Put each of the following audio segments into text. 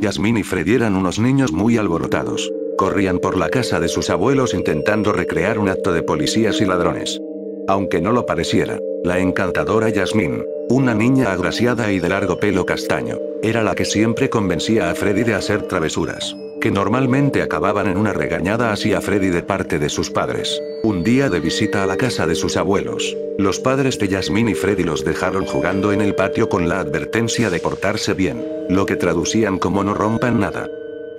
Jasmine y Freddy eran unos niños muy alborotados. Corrían por la casa de sus abuelos intentando recrear un acto de policías y ladrones. Aunque no lo pareciera, la encantadora Jasmine, una niña agraciada y de largo pelo castaño, era la que siempre convencía a Freddy de hacer travesuras, que normalmente acababan en una regañada hacia Freddy de parte de sus padres. Un día de visita a la casa de sus abuelos, los padres de Jasmine y Freddy los dejaron jugando en el patio con la advertencia de portarse bien, lo que traducían como no rompan nada.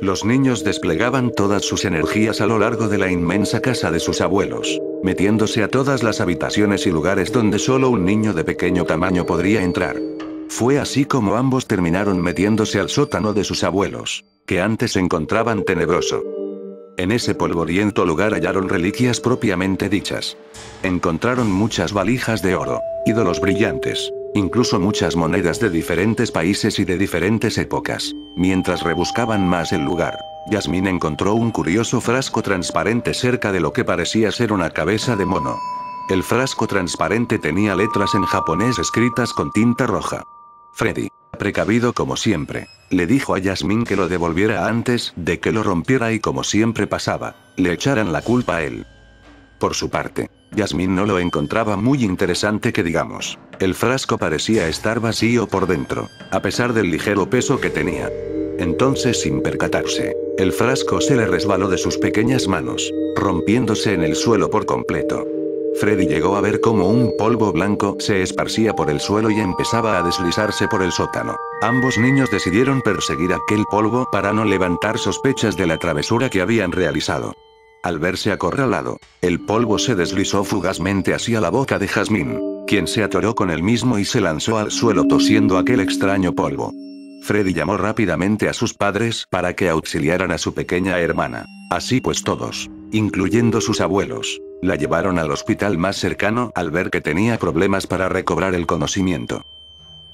Los niños desplegaban todas sus energías a lo largo de la inmensa casa de sus abuelos, metiéndose a todas las habitaciones y lugares donde solo un niño de pequeño tamaño podría entrar. Fue así como ambos terminaron metiéndose al sótano de sus abuelos, que antes se encontraban tenebroso. En ese polvoriento lugar hallaron reliquias propiamente dichas. Encontraron muchas valijas de oro, ídolos brillantes, incluso muchas monedas de diferentes países y de diferentes épocas. Mientras rebuscaban más el lugar, Jasmine encontró un curioso frasco transparente cerca de lo que parecía ser una cabeza de mono. El frasco transparente tenía letras en japonés escritas con tinta roja. Freddy, precavido como siempre, le dijo a Jasmine que lo devolviera antes de que lo rompiera y, como siempre pasaba, le echaran la culpa a él. Por su parte, Jasmine no lo encontraba muy interesante que digamos. El frasco parecía estar vacío por dentro, a pesar del ligero peso que tenía. Entonces, sin percatarse, el frasco se le resbaló de sus pequeñas manos, rompiéndose en el suelo por completo. Freddy llegó a ver cómo un polvo blanco se esparcía por el suelo y empezaba a deslizarse por el sótano. Ambos niños decidieron perseguir aquel polvo para no levantar sospechas de la travesura que habían realizado. Al verse acorralado, el polvo se deslizó fugazmente hacia la boca de Jasmine, quien se atoró con él mismo y se lanzó al suelo tosiendo aquel extraño polvo. Freddy llamó rápidamente a sus padres para que auxiliaran a su pequeña hermana. Así pues todos, incluyendo sus abuelos, la llevaron al hospital más cercano al ver que tenía problemas para recobrar el conocimiento.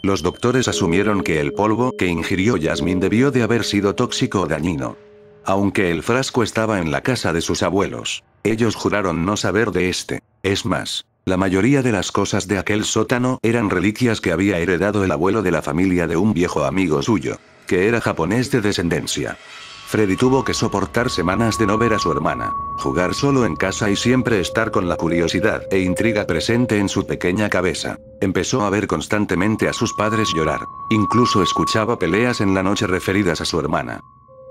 Los doctores asumieron que el polvo que ingirió Jasmine debió de haber sido tóxico o dañino. Aunque el frasco estaba en la casa de sus abuelos, ellos juraron no saber de este. Es más, la mayoría de las cosas de aquel sótano eran reliquias que había heredado el abuelo de la familia de un viejo amigo suyo, que era japonés de descendencia. Freddy tuvo que soportar semanas de no ver a su hermana, jugar solo en casa y siempre estar con la curiosidad e intriga presente en su pequeña cabeza. Empezó a ver constantemente a sus padres llorar, incluso escuchaba peleas en la noche referidas a su hermana.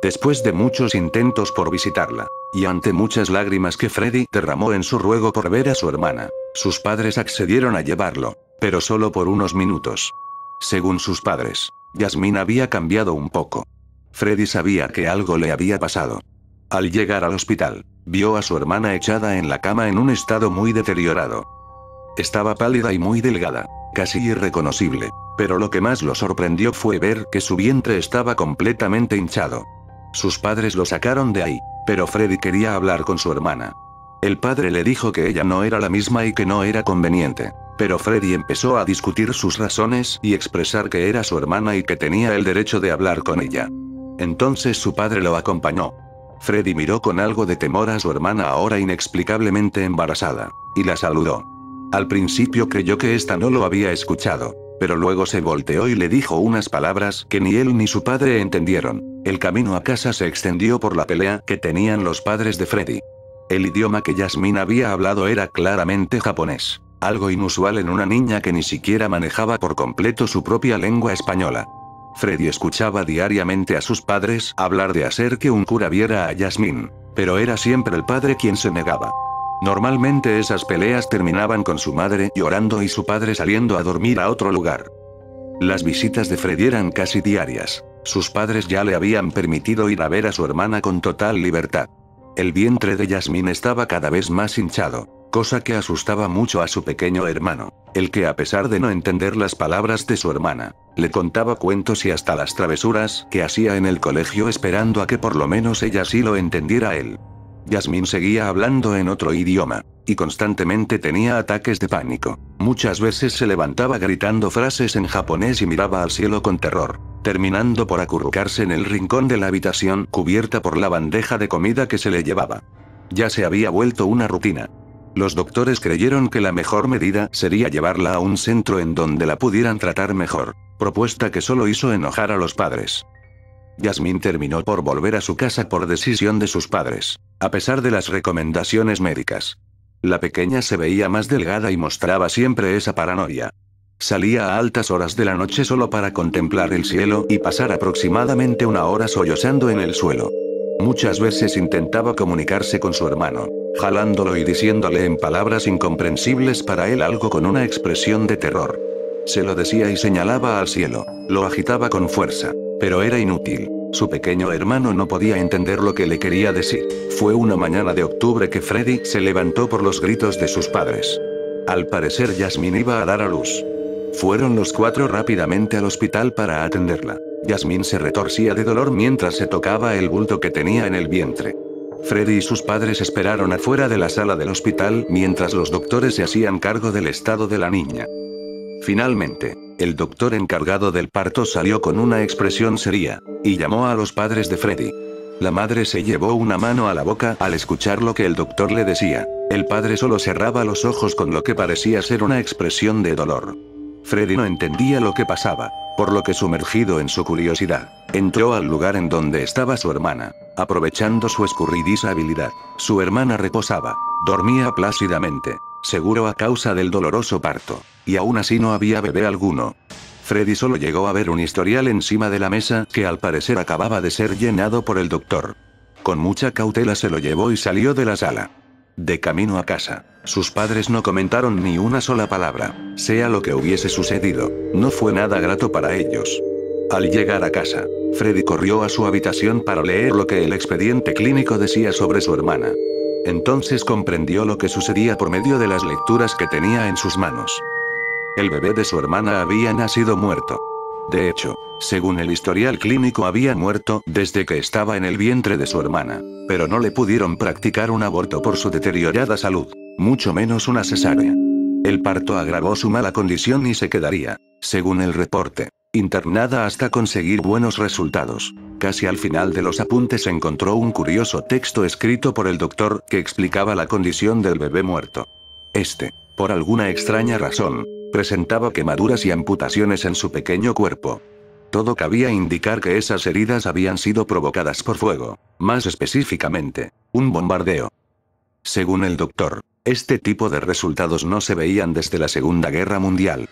Después de muchos intentos por visitarla, y ante muchas lágrimas que Freddy derramó en su ruego por ver a su hermana, sus padres accedieron a llevarlo, pero solo por unos minutos. Según sus padres, Jasmine había cambiado un poco. Freddy sabía que algo le había pasado. Al llegar al hospital, vio a su hermana echada en la cama en un estado muy deteriorado. Estaba pálida y muy delgada, casi irreconocible, pero lo que más lo sorprendió fue ver que su vientre estaba completamente hinchado. Sus padres lo sacaron de ahí, pero Freddy quería hablar con su hermana. El padre le dijo que ella no era la misma y que no era conveniente, pero Freddy empezó a discutir sus razones y expresar que era su hermana y que tenía el derecho de hablar con ella. Entonces su padre lo acompañó. Freddy miró con algo de temor a su hermana ahora inexplicablemente embarazada, y la saludó. Al principio creyó que ésta no lo había escuchado, pero luego se volteó y le dijo unas palabras que ni él ni su padre entendieron. El camino a casa se extendió por la pelea que tenían los padres de Freddy. El idioma que Jasmine había hablado era claramente japonés, algo inusual en una niña que ni siquiera manejaba por completo su propia lengua española. Freddy escuchaba diariamente a sus padres hablar de hacer que un cura viera a Jasmine, pero era siempre el padre quien se negaba. Normalmente esas peleas terminaban con su madre llorando y su padre saliendo a dormir a otro lugar. Las visitas de Freddy eran casi diarias. Sus padres ya le habían permitido ir a ver a su hermana con total libertad. El vientre de Jasmine estaba cada vez más hinchado, cosa que asustaba mucho a su pequeño hermano, el que a pesar de no entender las palabras de su hermana, le contaba cuentos y hasta las travesuras que hacía en el colegio esperando a que por lo menos ella sí lo entendiera a él. Yasmín seguía hablando en otro idioma, y constantemente tenía ataques de pánico. Muchas veces se levantaba gritando frases en japonés y miraba al cielo con terror, terminando por acurrucarse en el rincón de la habitación cubierta por la bandeja de comida que se le llevaba. Ya se había vuelto una rutina. Los doctores creyeron que la mejor medida sería llevarla a un centro en donde la pudieran tratar mejor, propuesta que solo hizo enojar a los padres. Yasmín terminó por volver a su casa por decisión de sus padres, a pesar de las recomendaciones médicas. La pequeña se veía más delgada y mostraba siempre esa paranoia. Salía a altas horas de la noche solo para contemplar el cielo y pasar aproximadamente una hora sollozando en el suelo. Muchas veces intentaba comunicarse con su hermano, jalándolo y diciéndole en palabras incomprensibles para él algo con una expresión de terror. Se lo decía y señalaba al cielo, lo agitaba con fuerza, pero era inútil. Su pequeño hermano no podía entender lo que le quería decir. Fue una mañana de octubre que Freddy se levantó por los gritos de sus padres. Al parecer Yasmín iba a dar a luz. Fueron los cuatro rápidamente al hospital para atenderla. Yasmín se retorcía de dolor mientras se tocaba el bulto que tenía en el vientre. Freddy y sus padres esperaron afuera de la sala del hospital mientras los doctores se hacían cargo del estado de la niña. Finalmente, el doctor encargado del parto salió con una expresión seria, y llamó a los padres de Freddy. La madre se llevó una mano a la boca al escuchar lo que el doctor le decía. El padre solo cerraba los ojos con lo que parecía ser una expresión de dolor. Freddy no entendía lo que pasaba, por lo que sumergido en su curiosidad, entró al lugar en donde estaba su hermana, aprovechando su escurridiza habilidad. Su hermana reposaba, dormía plácidamente, seguro a causa del doloroso parto, y aún así no había bebé alguno. Freddy solo llegó a ver un historial encima de la mesa que al parecer acababa de ser llenado por el doctor. Con mucha cautela se lo llevó y salió de la sala. De camino a casa, sus padres no comentaron ni una sola palabra, sea lo que hubiese sucedido, no fue nada grato para ellos. Al llegar a casa, Freddy corrió a su habitación para leer lo que el expediente clínico decía sobre su hermana. Entonces comprendió lo que sucedía por medio de las lecturas que tenía en sus manos. El bebé de su hermana había nacido muerto. De hecho, según el historial clínico había muerto desde que estaba en el vientre de su hermana, pero no le pudieron practicar un aborto por su deteriorada salud, mucho menos una cesárea. El parto agravó su mala condición y se quedaría, según el reporte, internada hasta conseguir buenos resultados. Casi al final de los apuntes encontró un curioso texto escrito por el doctor que explicaba la condición del bebé muerto. Por alguna extraña razón, presentaba quemaduras y amputaciones en su pequeño cuerpo. Todo cabía indicar que esas heridas habían sido provocadas por fuego, más específicamente, un bombardeo. Según el doctor, este tipo de resultados no se veían desde la Segunda Guerra Mundial,